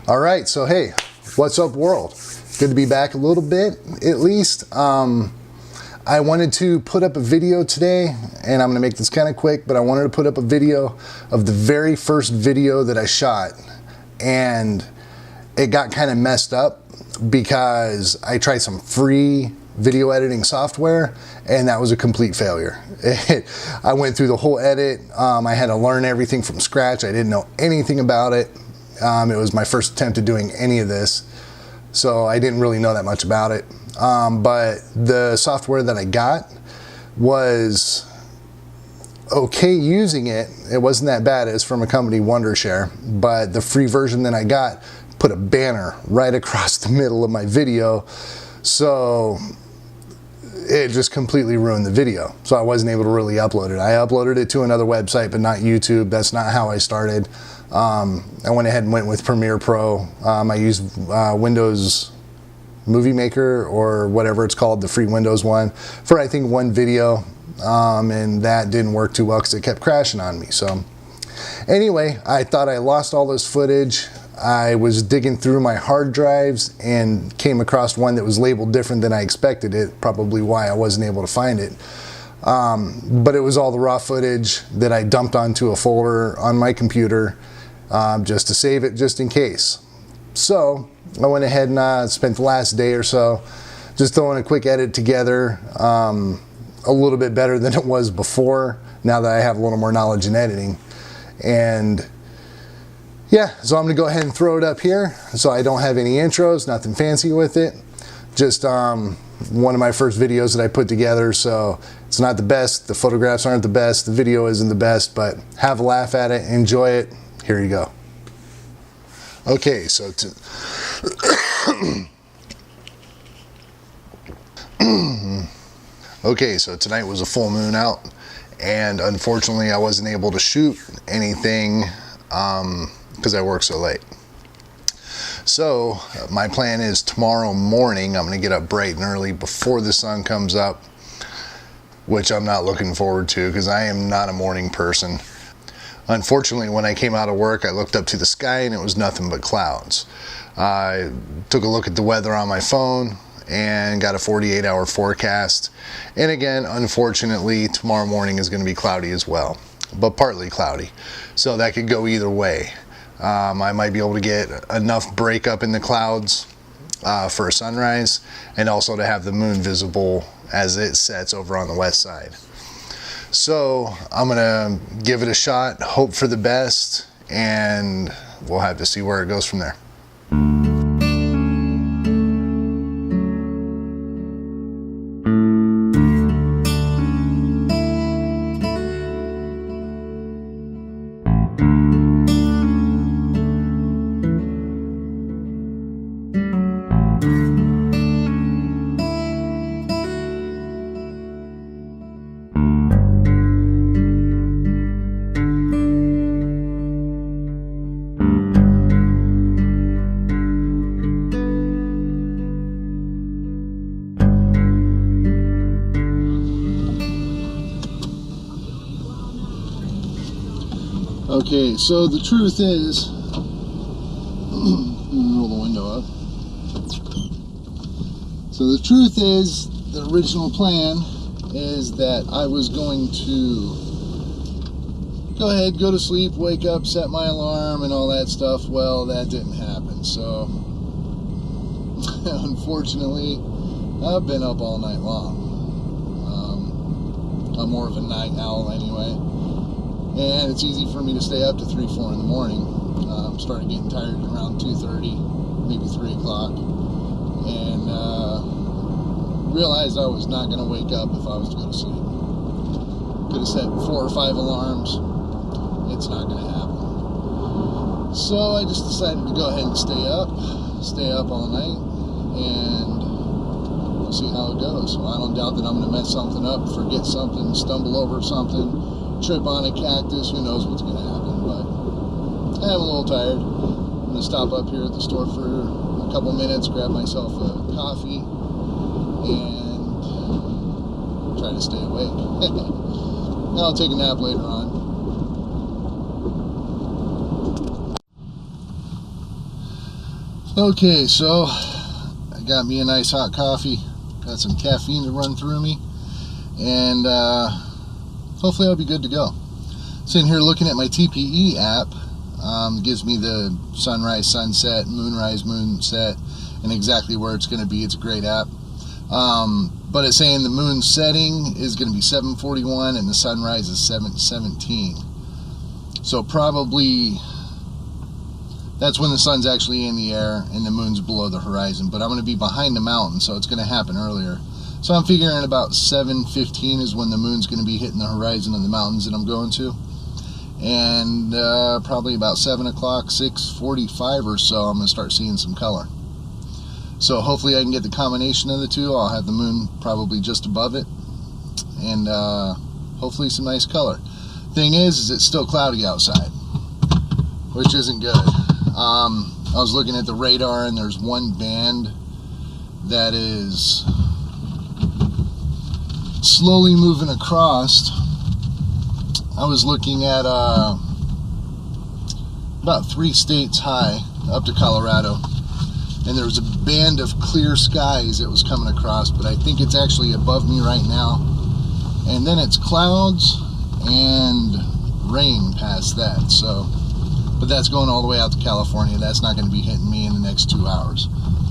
All right, so hey, what's up world? Good to be back a little bit, at least. I wanted to put up a video today, and I'm gonna make this kind of quick, but I wanted to put up a video of the very first video that I shot, and it got kind of messed up because I tried some free video editing software, and that was a complete failure. I went through the whole edit. I had to learn everything from scratch. I didn't know anything about it. It was my first attempt at doing any of this, so I didn't really know that much about it. But the software that I got was okay using it. It wasn't that bad. It's from a company, Wondershare, but the free version that I got put a banner right across the middle of my video, so it just completely ruined the video. So I wasn't able to really upload it. I uploaded it to another website, but not YouTube. That's not how I started. I went ahead and went with Premiere Pro. I used Windows Movie Maker or whatever it's called, the free Windows one, for I think one video, and that didn't work too well because it kept crashing on me. So anyway, I thought I lost all this footage. I was digging through my hard drives and came across one that was labeled different than I expected it, probably why I wasn't able to find it. But it was all the raw footage that I dumped onto a folder on my computer, just to save it just in case. So I went ahead and spent the last day or so just throwing a quick edit together, a little bit better than it was before, now that I have a little more knowledge in editing. And yeah, so I'm gonna go ahead and throw it up here. So I don't have any intros, nothing fancy with it. Just one of my first videos that I put together, so it's not the best, the photographs aren't the best, the video isn't the best, but have a laugh at it, enjoy it. Here you go. Okay, so okay, so tonight was a full moon out, and unfortunately I wasn't able to shoot anything because I work so late. So my plan is tomorrow morning I'm gonna get up bright and early before the sun comes up, which I'm not looking forward to because I am not a morning person. Unfortunately, when I came out of work, I looked up to the sky and it was nothing but clouds. I took a look at the weather on my phone and got a 48-hour forecast. And again, unfortunately, tomorrow morning is going to be cloudy as well, but partly cloudy. So that could go either way. I might be able to get enough breakup in the clouds for a sunrise, and also to have the moon visible as it sets over on the west side. So I'm gonna give it a shot, hope for the best, and we'll have to see where it goes from there. Okay, so the truth is, roll the window up. So the truth is, the original plan is that I was going to go ahead, go to sleep, wake up, set my alarm and all that stuff. Well, that didn't happen. So unfortunately, I've been up all night long. I'm more of a night owl anyway. And it's easy for me to stay up to 3, 4 in the morning. Started getting tired around 2:30, maybe 3 o'clock, and realized I was not going to wake up if I was to go to sleep. Could have set 4 or 5 alarms. It's not going to happen. So I just decided to go ahead and stay up all night, and we'll see how it goes. So I don't doubt that I'm going to mess something up, forget something, stumble over something, trip on a cactus, who knows what's going to happen. But I am a little tired. I'm going to stop up here at the store for a couple minutes, grab myself a coffee, and try to stay awake. I'll take a nap later on. Okay, so I got me a nice hot coffee, got some caffeine to run through me, and hopefully I'll be good to go. Sitting here looking at my TPE app. Gives me the sunrise, sunset, moonrise, moonset, and exactly where it's going to be. It's a great app. But it's saying the moon setting is going to be 7:41 and the sunrise is 7:17. So probably that's when the sun's actually in the air and the moon's below the horizon. But I'm going to be behind the mountain, so it's going to happen earlier. So I'm figuring about 7:15 is when the moon's going to be hitting the horizon of the mountains that I'm going to. And probably about 7 o'clock, 6:45 or so, I'm going to start seeing some color. So hopefully I can get the combination of the two. I'll have the moon probably just above it, and hopefully some nice color. Thing is it's still cloudy outside, which isn't good. I was looking at the radar, and there's one band that is slowly moving across. I was looking at about 3 states high up to Colorado, and there was a band of clear skies that was coming across, but I think it's actually above me right now. And then it's clouds and rain past that. So, but that's going all the way out to California. That's not going to be hitting me in the next 2 hours.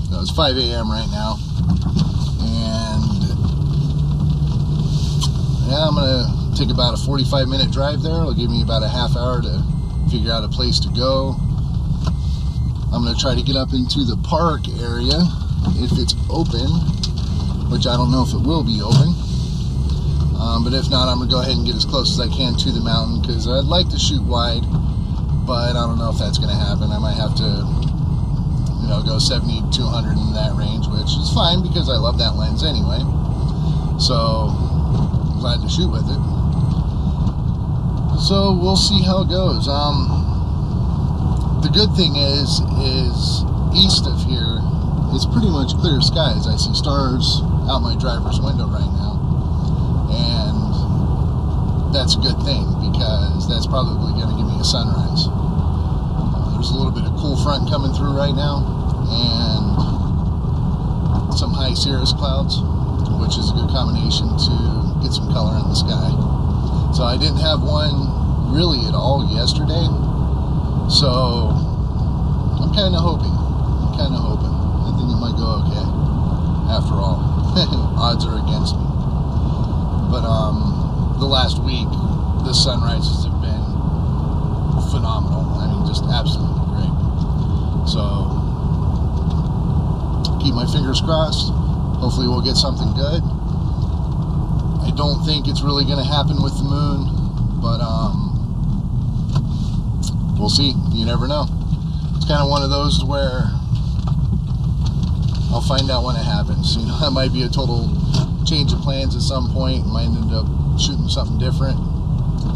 So it's 5 a.m. right now, and yeah, I'm gonna take about a 45-minute drive there. It'll give me about a half hour to figure out a place to go. I'm going to try to get up into the park area if it's open, which I don't know if it will be open. But if not, I'm going to go ahead and get as close as I can to the mountain, because I'd like to shoot wide, but I don't know if that's going to happen. I might have to, you know, go 70, 200 in that range, which is fine because I love that lens anyway. So I'm glad to shoot with it. So we'll see how it goes. The good thing is east of here, it's pretty much clear skies. I see stars out my driver's window right now, and that's a good thing because that's probably going to give me a sunrise. There's a little bit of cool front coming through right now, and some high cirrus clouds, which is a good combination to get some color in the sky. So I didn't have one really at all yesterday, so I'm kind of hoping. I think it might go okay. After all, odds are against me. But the last week, the sunrises have been phenomenal. I mean, just absolutely great. So keep my fingers crossed. Hopefully we'll get something good. I don't think it's really going to happen with the moon, but we'll see. You never know. It's kind of one of those where I'll find out when it happens. You know, that might be a total change of plans at some point. Might end up shooting something different,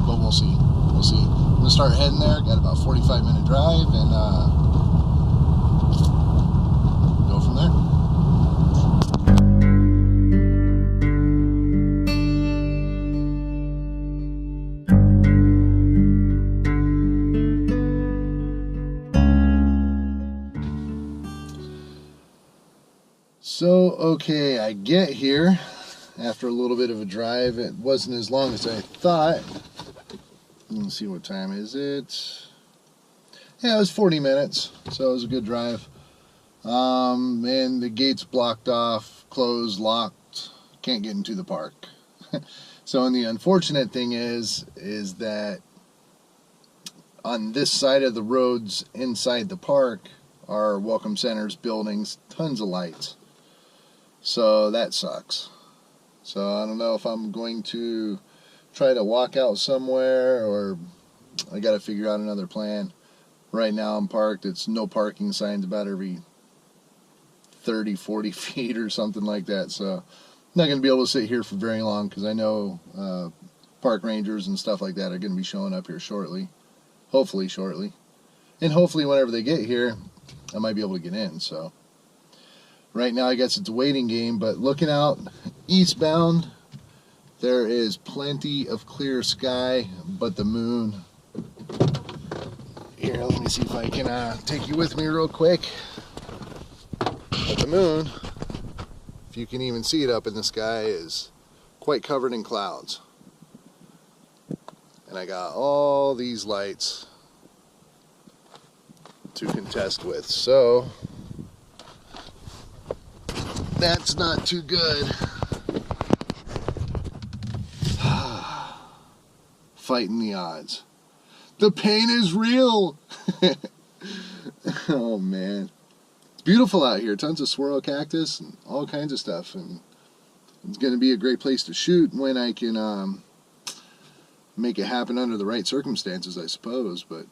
but we'll see. We'll see. I'm going to start heading there. Got about a 45-minute drive, and go from there. So, okay, I get here after a little bit of a drive. It wasn't as long as I thought. Let's see, what time is it? Yeah, it was 40 minutes, so it was a good drive. And the gate's blocked off, closed, locked, can't get into the park. So, and the unfortunate thing is that on this side of the roads inside the park are welcome centers, buildings, tons of lights. So that sucks. So I don't know if I'm going to try to walk out somewhere, or I got to figure out another plan. Right now I'm parked. It's no parking signs about every 30, 40 feet or something like that. So I'm not going to be able to sit here for very long, because I know park rangers and stuff like that are going to be showing up here shortly. Hopefully shortly. And hopefully whenever they get here, I might be able to get in. So right now I guess it's a waiting game, but looking out eastbound, there is plenty of clear sky, but the moon. Here, let me see if I can take you with me real quick. But the moon, if you can even see it up in the sky, is quite covered in clouds. And I got all these lights to contest with, so that's not too good. Fighting the odds. The pain is real. Oh man, it's beautiful out here. Tons of swirl cactus and all kinds of stuff, and it's going to be a great place to shoot when I can make it happen under the right circumstances, I suppose. But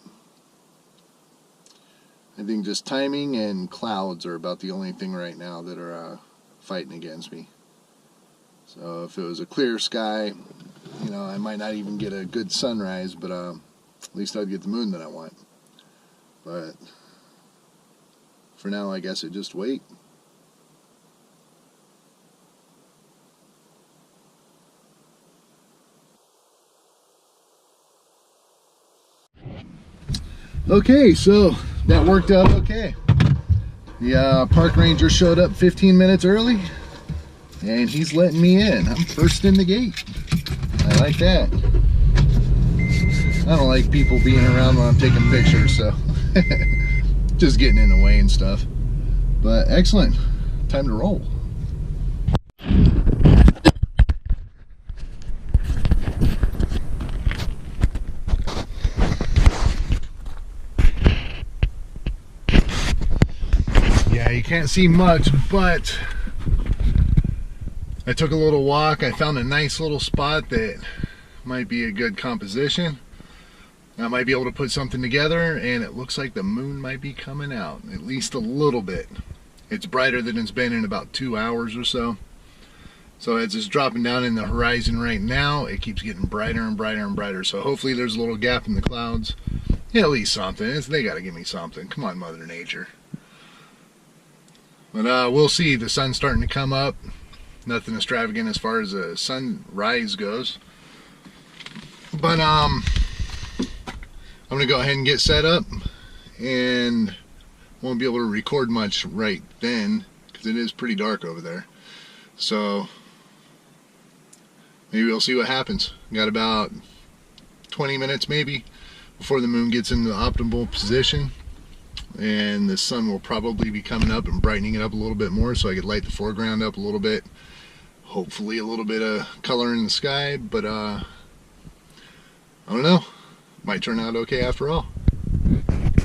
I think just timing and clouds are about the only thing right now that are fighting against me. So if it was a clear sky, you know, I might not even get a good sunrise, but at least I'd get the moon that I want. But for now, I guess I just wait. Okay, so that worked out okay. The park ranger showed up 15 minutes early, and he's letting me in. I'm first in the gate. I like that. I don't like people being around when I'm taking pictures, so just getting in the way and stuff. But excellent. Time to roll. Yeah, you can't see much, but I took a little walk. I found a nice little spot that might be a good composition. I might be able to put something together, and it looks like the moon might be coming out, at least a little bit. It's brighter than it's been in about 2 hours or so. So as it's dropping down in the horizon right now, it keeps getting brighter and brighter and brighter. So hopefully there's a little gap in the clouds. Yeah, at least something. They got to give me something. Come on, Mother Nature. But we'll see. The sun's starting to come up. Nothing extravagant as far as the sunrise goes. But I'm going to go ahead and get set up, and won't be able to record much right then because it is pretty dark over there. So maybe we'll see what happens. Got about 20 minutes maybe before the moon gets into the optimal position, and the sun will probably be coming up and brightening it up a little bit more so I could light the foreground up a little bit. Hopefully a little bit of color in the sky, but I don't know. Might turn out okay after all.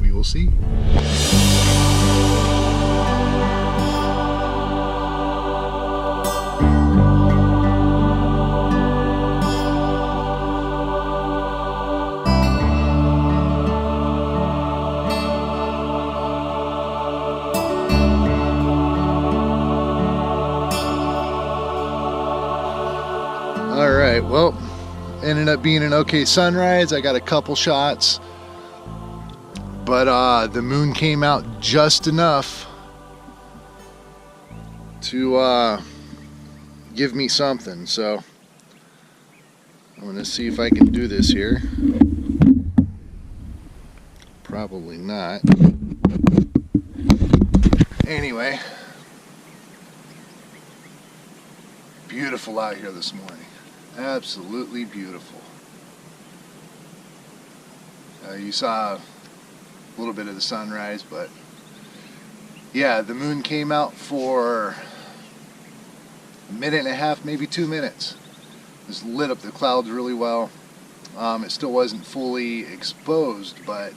We will see. All right, well, ended up being an okay sunrise. I got a couple shots, but the moon came out just enough to give me something. So I'm gonna see if I can do this here. Probably not. Anyway, beautiful out here this morning. Absolutely beautiful. You saw a little bit of the sunrise, but yeah, the moon came out for a minute and a half, maybe 2 minutes. Just lit up the clouds really well. It still wasn't fully exposed, but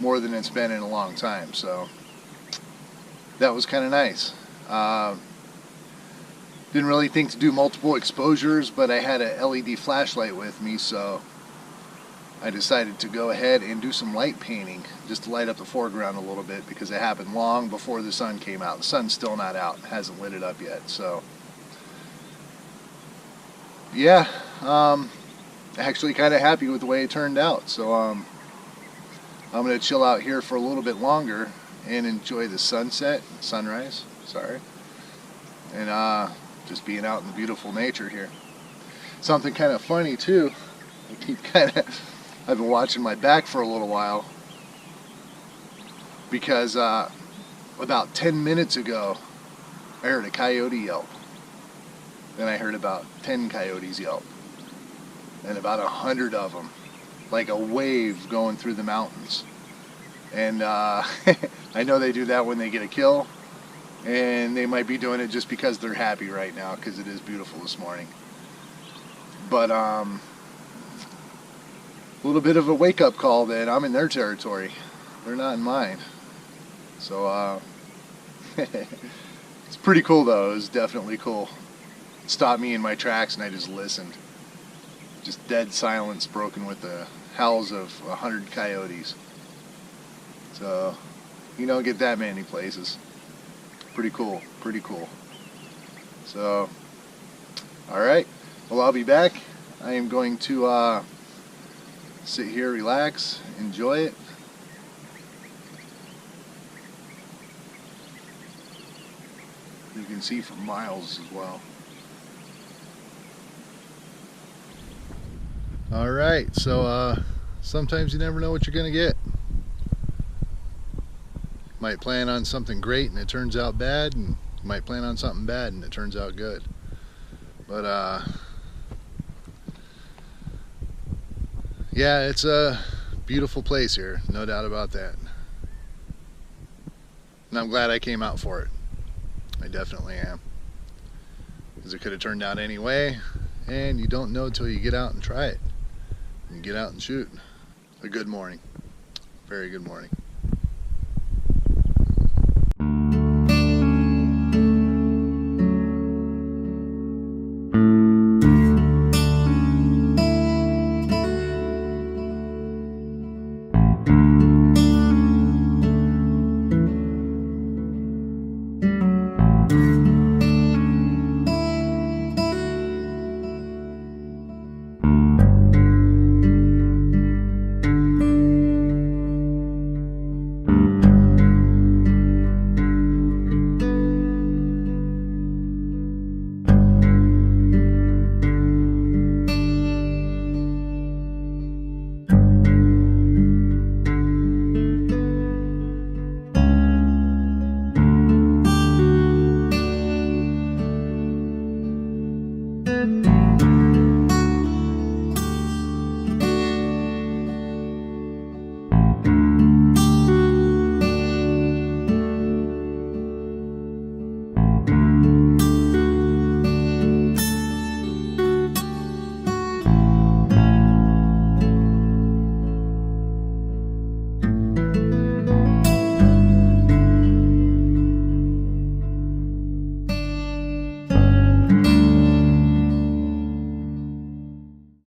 more than it's been in a long time, so that was kind of nice. Didn't really think to do multiple exposures, but I had a LED flashlight with me, so I decided to go ahead and do some light painting just to light up the foreground a little bit, because it happened long before the sun came out. The sun's still not out, hasn't lit it up yet. So yeah, actually kind of happy with the way it turned out. So I'm gonna chill out here for a little bit longer and enjoy the sunrise, sorry, and just being out in the beautiful nature here. Something kind of funny too, I've been watching my back for a little while, because about 10 minutes ago, I heard a coyote yelp. Then I heard about 10 coyotes yelp. And about 100 of them, like a wave going through the mountains. And I know they do that when they get a kill, and they might be doing it just because they're happy right now because it is beautiful this morning. But a little bit of a wake-up call that I'm in their territory. They're not in mine. So it's pretty cool though. It was definitely cool. It stopped me in my tracks and I just listened. Just dead silence broken with the howls of 100 coyotes. So you don't get that many places. Pretty cool, pretty cool. So, alright, well, I'll be back. I am going to sit here, relax, enjoy it. You can see for miles as well. Alright, so sometimes you never know what you're going to get. Might plan on something great and it turns out bad, and you might plan on something bad and it turns out good. But yeah, it's a beautiful place here, no doubt about that. And I'm glad I came out for it. I definitely am. Because it could have turned out any way, and you don't know until you get out and try it. And get out and shoot. A good morning. Very good morning.